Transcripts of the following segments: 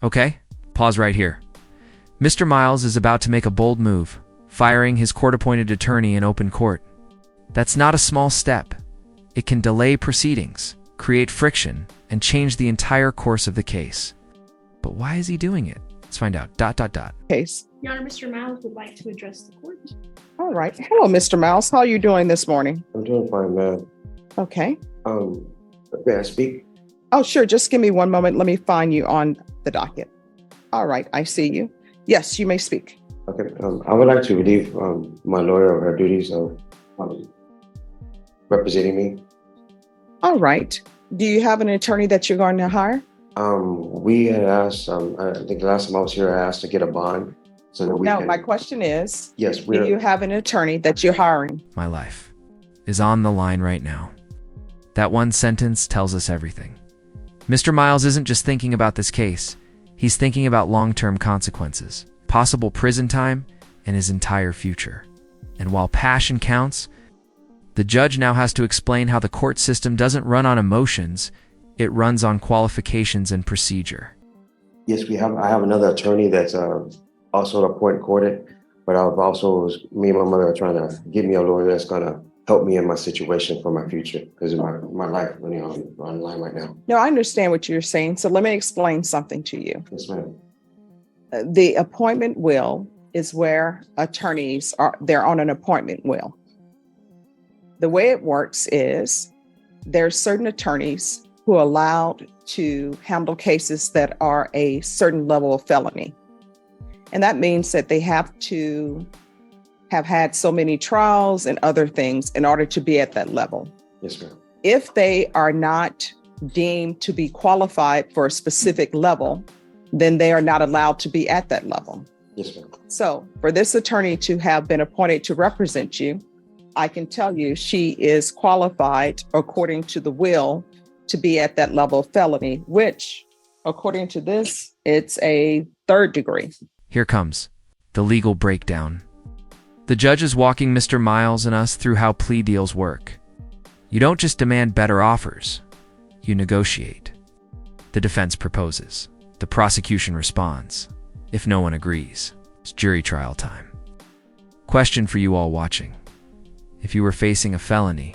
Okay, pause right here. Mr. Miles is about to make a bold move, firing his court-appointed attorney in open court. That's not a small step. It can delay proceedings, create friction, and change the entire course of the case. But why is he doing it? Let's find out. Case. Your Honor, Mr. Miles would like to address the court. All right. Hello, Mr. Miles. How are you doing this morning? I'm doing fine, ma'am. Okay. May I speak? Oh, sure. Just give me one moment. Let me find you on the docket. All right. I see you. Yes, you may speak. Okay. I would like to relieve my lawyer of her duties of representing me. All right. Do you have an attorney that you're going to hire? We had asked, I think the last time I was here, I asked to get a bond so that we No, can. my question is, Yes, do you have an attorney that you're hiring? My life is on the line right now. That one sentence tells us everything. Mr. Miles isn't just thinking about this case. He's thinking about long-term consequences, possible prison time, and his entire future. And while passion counts, the judge now has to explain how the court system doesn't run on emotions, it runs on qualifications and procedure. Yes, I have another attorney that's also appointed courted, but me and my mother are trying to get me a lawyer that's going to help me in my situation for my future, because my life really on the line right now. No, I understand what you're saying. So let me explain something to you. Yes, ma'am. The appointment will is where attorneys they're on an appointment will. The way it works is there's certain attorneys who are allowed to handle cases that are a certain level of felony. And that means that they have to have had so many trials and other things in order to be at that level. Yes, ma'am. If they are not deemed to be qualified for a specific level, then they are not allowed to be at that level. Yes, ma'am. So for this attorney to have been appointed to represent you, I can tell you she is qualified according to the will to be at that level of felony, which according to this, it's a 3rd degree. Here comes the legal breakdown. The judge is walking Mr. Miles and us through how plea deals work. You don't just demand better offers, you negotiate. The defense proposes. The prosecution responds. If no one agrees, it's jury trial time. Question for you all watching. If you were facing a felony,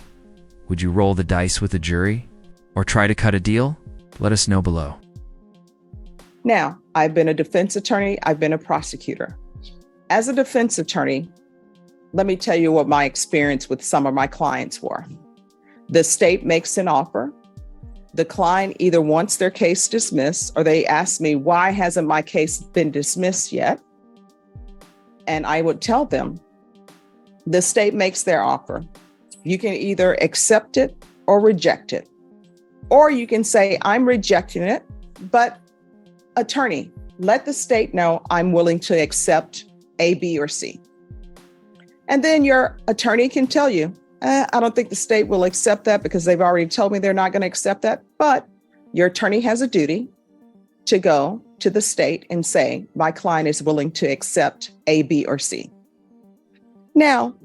would you roll the dice with a jury or try to cut a deal? Let us know below. Now, I've been a defense attorney. I've been a prosecutor. As a defense attorney, let me tell you what my experience with some of my clients were. The state makes an offer. The client either wants their case dismissed or they ask me, why hasn't my case been dismissed yet? And I would tell them, the state makes their offer. You can either accept it or reject it. Or you can say, I'm rejecting it, but attorney, let the state know I'm willing to accept A, B, or C. And then your attorney can tell you, I don't think the state will accept that because they've already told me they're not going to accept that. But your attorney has a duty to go to the state and say, my client is willing to accept A, B, or C. Now,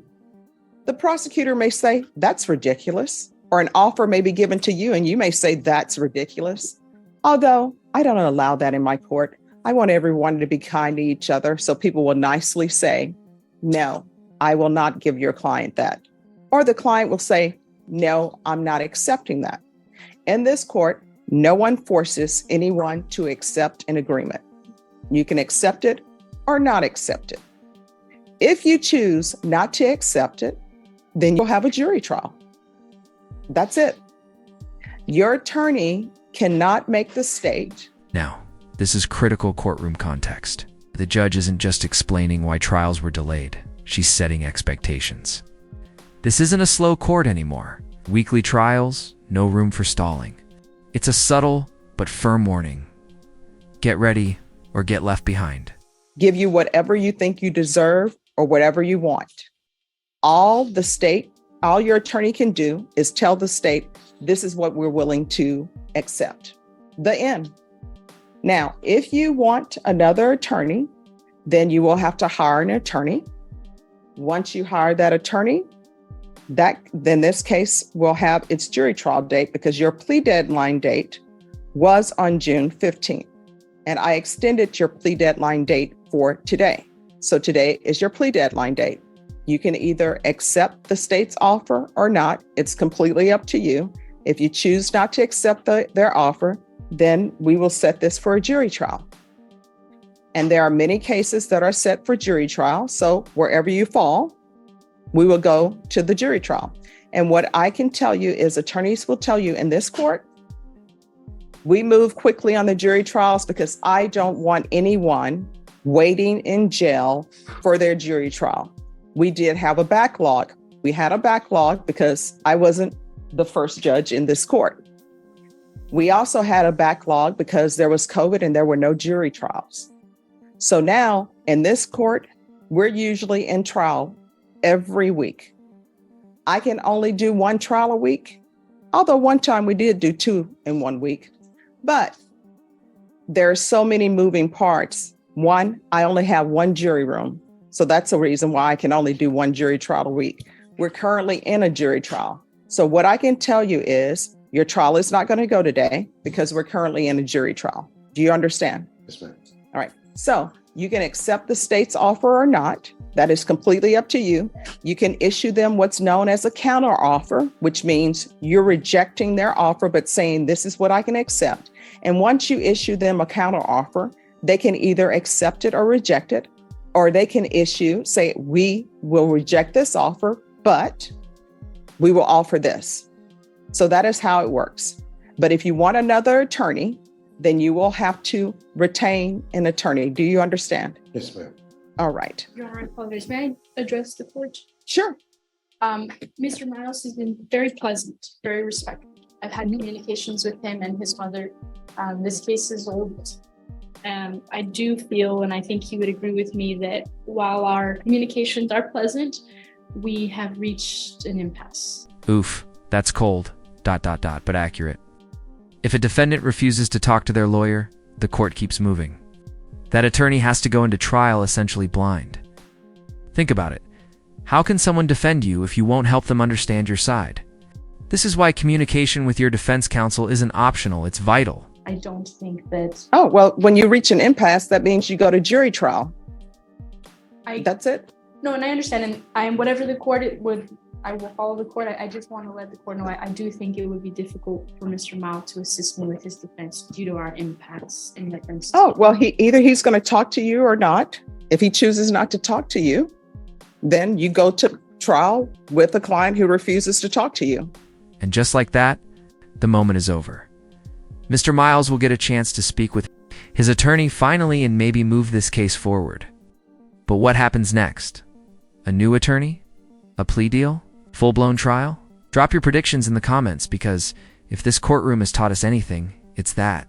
the prosecutor may say, that's ridiculous, or an offer may be given to you and you may say, that's ridiculous. Although I don't allow that in my court. I want everyone to be kind to each other so people will nicely say, no, I will not give your client that. Or the client will say, no, I'm not accepting that. In this court, no one forces anyone to accept an agreement. You can accept it or not accept it. If you choose not to accept it, then you'll have a jury trial. That's it. Your attorney cannot make the state. Now, this is critical courtroom context. The judge isn't just explaining why trials were delayed. She's setting expectations. This isn't a slow court anymore. Weekly trials, no room for stalling. It's a subtle but firm warning. Get ready or get left behind. Give you whatever you think you deserve or whatever you want. All your attorney can do is tell the state, this is what we're willing to accept. The end. Now, if you want another attorney, then you will have to hire an attorney. Once you hire that attorney, then this case will have its jury trial date because your plea deadline date was on June 15th. and I extended your plea deadline date for today. So today is your plea deadline date. You can either accept the state's offer or not. It's completely up to you. If you choose not to accept their offer, then we will set this for a jury trial. And there are many cases that are set for jury trial. So wherever you fall, we will go to the jury trial. And what I can tell you is attorneys will tell you in this court, we move quickly on the jury trials because I don't want anyone waiting in jail for their jury trial. We did have a backlog. We had a backlog because I wasn't the first judge in this court. We also had a backlog because there was COVID and there were no jury trials. So now in this court, we're usually in trial every week. I can only do one trial a week, although one time we did do 2 in 1 week. But there are so many moving parts. One, I only have one jury room. So that's the reason why I can only do one jury trial a week. We're currently in a jury trial. So what I can tell you is your trial is not going to go today because we're currently in a jury trial. Do you understand? Yes, ma'am. All right. So you can accept the state's offer or not. That is completely up to you. You can issue them what's known as a counter offer, which means you're rejecting their offer, but saying this is what I can accept. And once you issue them a counter offer, they can either accept it or reject it, or they can say, we will reject this offer, but we will offer this. So that is how it works. But if you want another attorney, then you will have to retain an attorney. Do you understand? Yes, ma'am. All right. Your Honor, I apologize. May I address the court? Sure. Mr. Miles has been very pleasant, very respectful. I've had communications with him and his mother. This case is old. And I do feel, and I think he would agree with me, that while our communications are pleasant, we have reached an impasse. Oof, that's cold, ... but accurate. If a defendant refuses to talk to their lawyer, the court keeps moving. That attorney has to go into trial essentially blind. Think about it. How can someone defend you if you won't help them understand your side? This is why communication with your defense counsel isn't optional, it's vital. I don't think that. Oh, well, when you reach an impasse, that means you go to jury trial. That's it? No, and I understand. And whatever the court I will follow the court. I just want to let the court know I do think it would be difficult for Mr. Mao to assist me with his defense due to our impasse in reference. Oh, well, he's going to talk to you or not. If he chooses not to talk to you, then you go to trial with a client who refuses to talk to you. And just like that, the moment is over. Mr. Miles will get a chance to speak with his attorney finally and maybe move this case forward. But what happens next? A new attorney? A plea deal? Full-blown trial? Drop your predictions in the comments because if this courtroom has taught us anything, it's that.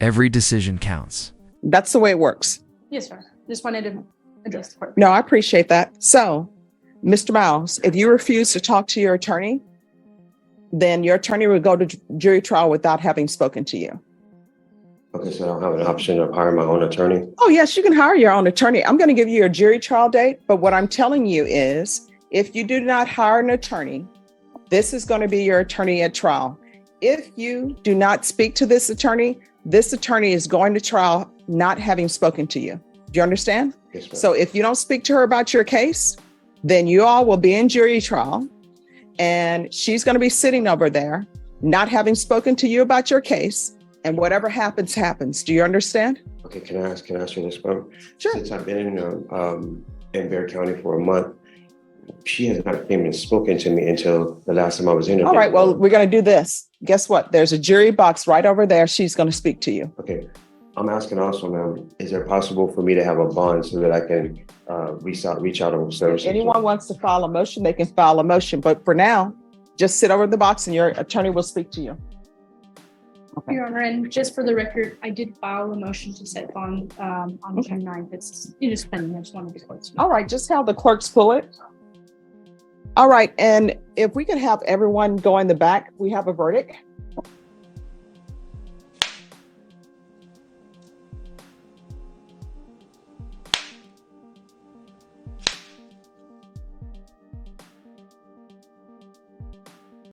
Every decision counts. That's the way it works. Yes, sir. Just wanted to address the court. No, I appreciate that. So, Mr. Miles, if you refuse to talk to your attorney, then your attorney will go to jury trial without having spoken to you. Okay, so I don't have an option of hiring my own attorney? Oh, yes, you can hire your own attorney. I'm going to give you a jury trial date, but what I'm telling you is if you do not hire an attorney, this is going to be your attorney at trial. If you do not speak to this attorney is going to trial not having spoken to you. Do you understand? Yes, ma'am. So if you don't speak to her about your case, then you all will be in jury trial and she's going to be sitting over there not having spoken to you about your case, and whatever happens, happens. Do you understand? Okay, can I ask you this one? Sure. Since I've been in Bexar County for a month, she has not even spoken to me until the last time I was interviewed. All right, well, we're going to do this. Guess what? There's a jury box right over there. She's going to speak to you. Okay. I'm asking also, ma'am, is it possible for me to have a bond so that I can reach out on services? If anyone wants to file a motion, they can file a motion. But for now, just sit over the box and your attorney will speak to you. Okay. Your Honor, and just for the record, I did file a motion to set bond on June 9th. It's pending. I just wanted the court to know. All right, just have the clerks pull it. All right, and if we could have everyone go in the back, we have a verdict.